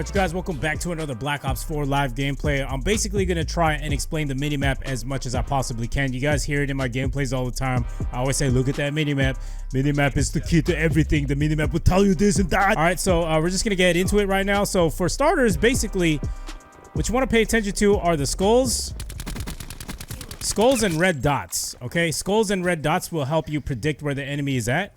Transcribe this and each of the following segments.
Alright, you guys, welcome back to another Black Ops 4 live gameplay. I'm basically going to try and explain the minimap as much as I possibly can. You guys hear it in my gameplays all the time. I always say, look at that minimap. Minimap is the key to everything. The minimap will tell you this and that. Alright, so we're just going to get into it right now. So for starters, basically, what you want to pay attention to are the skulls. Skulls and red dots, okay? Skulls and red dots will help you predict where the enemy is at.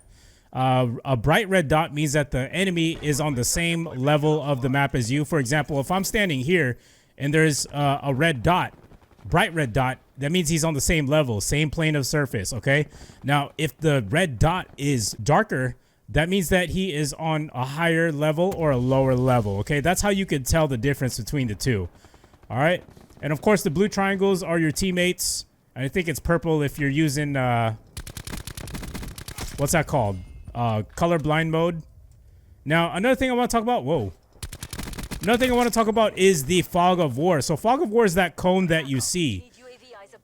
A bright red dot means that the enemy is on the same level of the map as you. For example, if I'm standing here and there's a red dot, bright red dot, that means he's on the same level, same plane of surface, okay? Now, if the red dot is darker, that means that he is on a higher level or a lower level, okay? That's how you can tell the difference between the two, all right? And of course, the blue triangles are your teammates. I think it's purple if you're using, what's that called? Colorblind mode. Now, another thing I want to talk about, another thing I want to talk about is the fog of war. So fog of war is that cone that you see.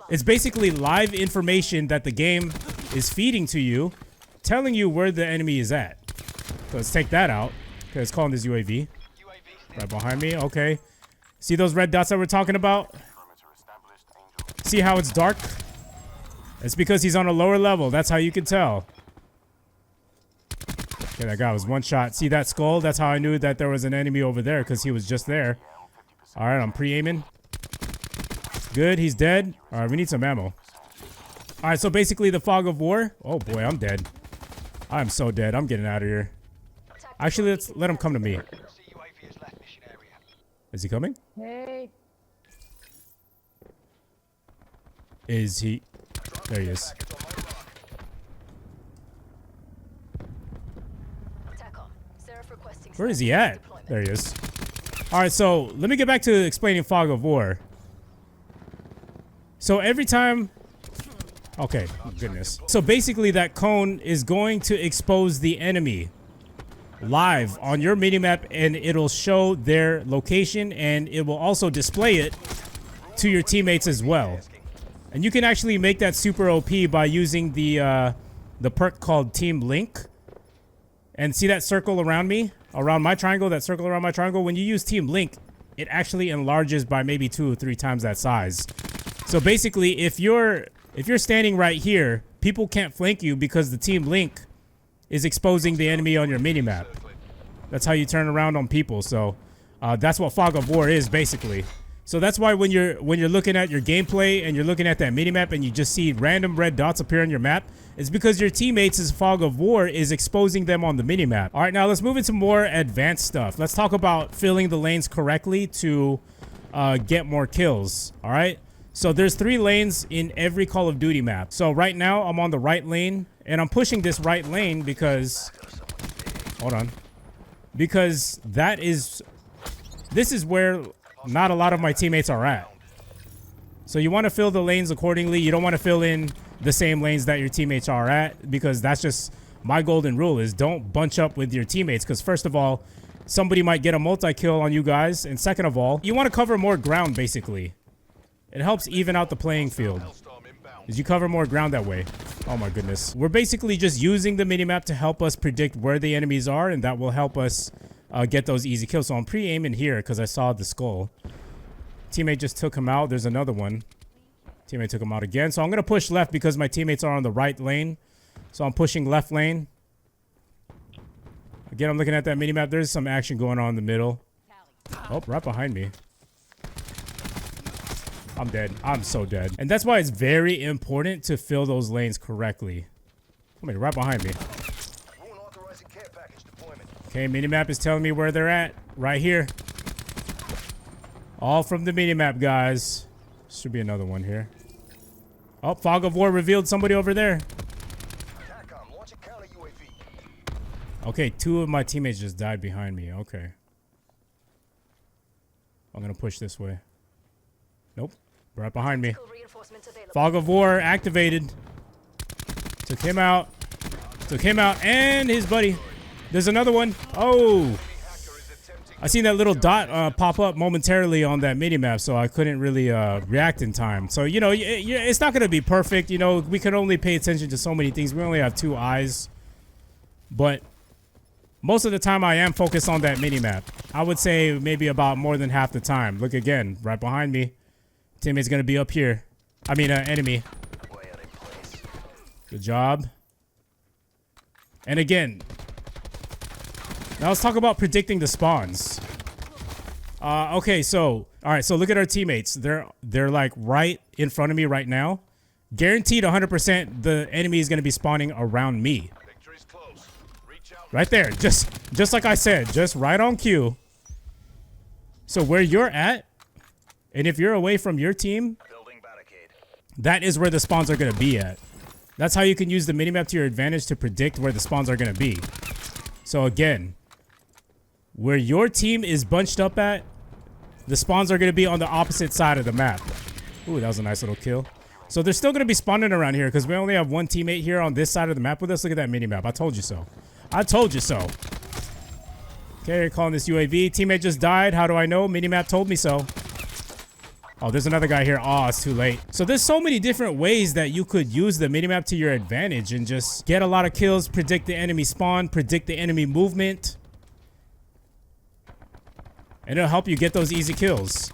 It's basically live information that the game is feeding to you, telling you where the enemy is at. So let's take that out. Okay, let's call in this UAV. Right behind me, okay. See those red dots that we're talking about? See how it's dark? It's because he's on a lower level. That's how you can tell. Okay, that guy was one shot. See that skull? That's how I knew that there was an enemy over there, because he was just there. All right, I'm pre-aiming. Good, he's dead. All right, we need some ammo. All right, so basically the fog of war. Oh boy, I'm dead. I'm so dead. I'm getting out of here. Actually, let's let him come to me. Is he coming? Hey. Is he? There he is. Where is he at? There he is. All right, so let me get back to explaining fog of war. So every time... Okay, oh goodness. So basically that cone is going to expose the enemy live on your minimap, and it'll show their location, and it will also display it to your teammates as well. And you can actually make that super OP by using the perk called Team Link. And see that circle around me? Around my triangle, that circle around my triangle? When you use Team Link, it actually enlarges by maybe 2 or 3 times that size. So basically, if you're standing right here, people can't flank you because the Team Link is exposing the enemy on your minimap. That's how you turn around on people. So that's what fog of war is basically. So that's why when you're looking at your gameplay and you're looking at that minimap and you just see random red dots appear on your map, it's because your teammates' fog of war is exposing them on the minimap. All right, now let's move into more advanced stuff. Let's talk about filling the lanes correctly to get more kills. All right, so there's 3 lanes in every Call of Duty map. So right now I'm on the right lane, and I'm pushing this right lane because, hold on, because this is where not a lot of my teammates are at. So you want to fill the lanes accordingly. You don't want to fill in the same lanes that your teammates are at, because that's just my golden rule, is don't bunch up with your teammates, because first of all, somebody might get a multi-kill on you guys, and second of all, you want to cover more ground basically. It helps even out the playing field as you cover more ground that way. Oh my goodness. We're basically just using the minimap to help us predict where the enemies are, and that will help us get those easy kills. So I'm pre-aiming here because I saw the skull. Teammate just took him out. There's another one. Teammate took him out again. So I'm going to push left because my teammates are on the right lane. So I'm pushing left lane. Again, I'm looking at that minimap. There's some action going on in the middle. Oh, right behind me. I'm dead. I'm so dead. And that's why it's very important to fill those lanes correctly. Come here, right behind me. Okay, minimap is telling me where they're at. Right here. All from the minimap, guys. Should be another one here. Oh, fog of war revealed somebody over there. Okay, 2 of my teammates just died behind me. Okay. I'm gonna push this way. Nope. Right behind me. Fog of war activated. Took him out. Took him out and his buddy. There's another one. Oh. I seen that little dot pop up momentarily on that minimap, so I couldn't really react in time. So, you know, it's not going to be perfect. You know, we can only pay attention to so many things. We only have 2 eyes. But most of the time I am focused on that mini-map. I would say maybe about more than half the time. Look again, right behind me. Teammate's gonna be up here. I mean, enemy. Good job. And again, now let's talk about predicting the spawns. Okay, so all right, so look at our teammates. They're like right in front of me right now. Guaranteed 100% the enemy is going to be spawning around me. Right there, just like I said, just right on cue. So where you're at, and if you're away from your team, that is where the spawns are going to be at. That's how you can use the minimap to your advantage to predict where the spawns are going to be. So again, where your team is bunched up at, the spawns are going to be on the opposite side of the map. Ooh, that was a nice little kill. So they're still going to be spawning around here because we only have one teammate here on this side of the map with us. Look at that minimap. I told you so. I told you so. Okay, calling this UAV. Teammate just died. How do I know? Minimap told me so. Oh, there's another guy here. Oh, it's too late. So there's so many different ways that you could use the minimap to your advantage and just get a lot of kills, predict the enemy spawn, predict the enemy movement. And it'll help you get those easy kills.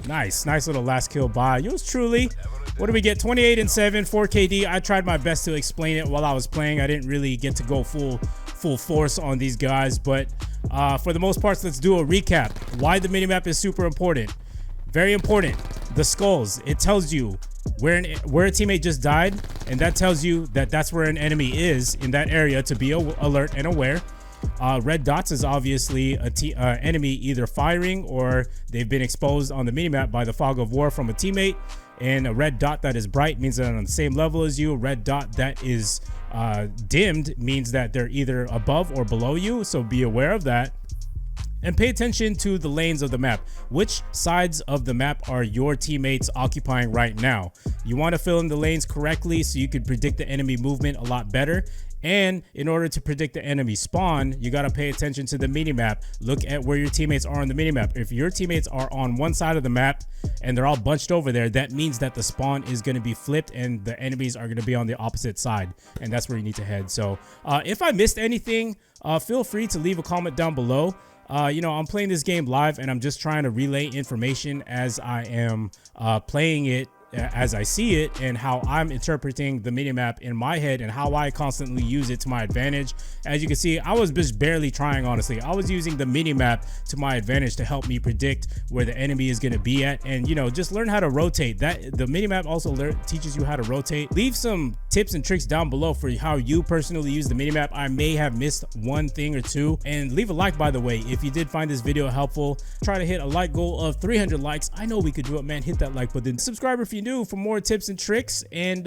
Nice. Nice little last kill by yours truly. What do we get? 28 and 7, 4 KD. I tried my best to explain it while I was playing. I didn't really get to go full force on these guys. But for the most part, let's do a recap. Why the minimap is super important. Very important. The skulls. It tells you where a teammate just died. And that tells you that that's where an enemy is in that area to be alert and aware. Red dots is obviously a enemy either firing or they've been exposed on the minimap by the fog of war from a teammate. And a red dot that is bright means that they're on the same level as you. A red dot that is dimmed means that they're either above or below you. So be aware of that. And pay attention to the lanes of the map. Which sides of the map are your teammates occupying right now? You want to fill in the lanes correctly so you can predict the enemy movement a lot better. And in order to predict the enemy spawn, you got to pay attention to the minimap. Look at where your teammates are on the minimap. If your teammates are on one side of the map and they're all bunched over there, that means that the spawn is going to be flipped and the enemies are going to be on the opposite side. And that's where you need to head. So if I missed anything, feel free to leave a comment down below. You know, I'm playing this game live and I'm just trying to relay information as I am playing it, as I see it, and how I'm interpreting the minimap in my head and how I constantly use it to my advantage. As you can see, I was just barely trying, honestly. I was using the minimap to my advantage to help me predict where the enemy is going to be at, and you know, just learn how to rotate. That the minimap also teaches you how to rotate. Leave some tips and tricks down below for how you personally use the minimap. I may have missed one thing or two. And leave a like, by the way, if you did find this video helpful. Try to hit a like goal of 300 likes. I know we could do it, man. Hit that like button. Subscribe if you new for more tips and tricks, and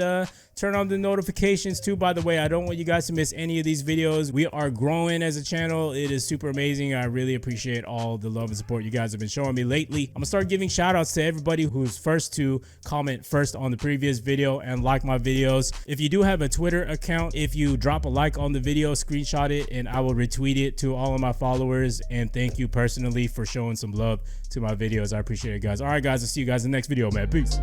turn on the notifications too. By the way, I don't want you guys to miss any of these videos. We are growing as a channel. It is super amazing. I really appreciate all the love and support you guys have been showing me lately. I'm gonna start giving shout outs to everybody who's first to comment first on the previous video and like my videos. If you do have a Twitter account, if you drop a like on the video, screenshot it and I will retweet it to all of my followers. And thank you personally for showing some love to my videos. I appreciate it, guys. All right, guys, I'll see you guys in the next video, man. Peace.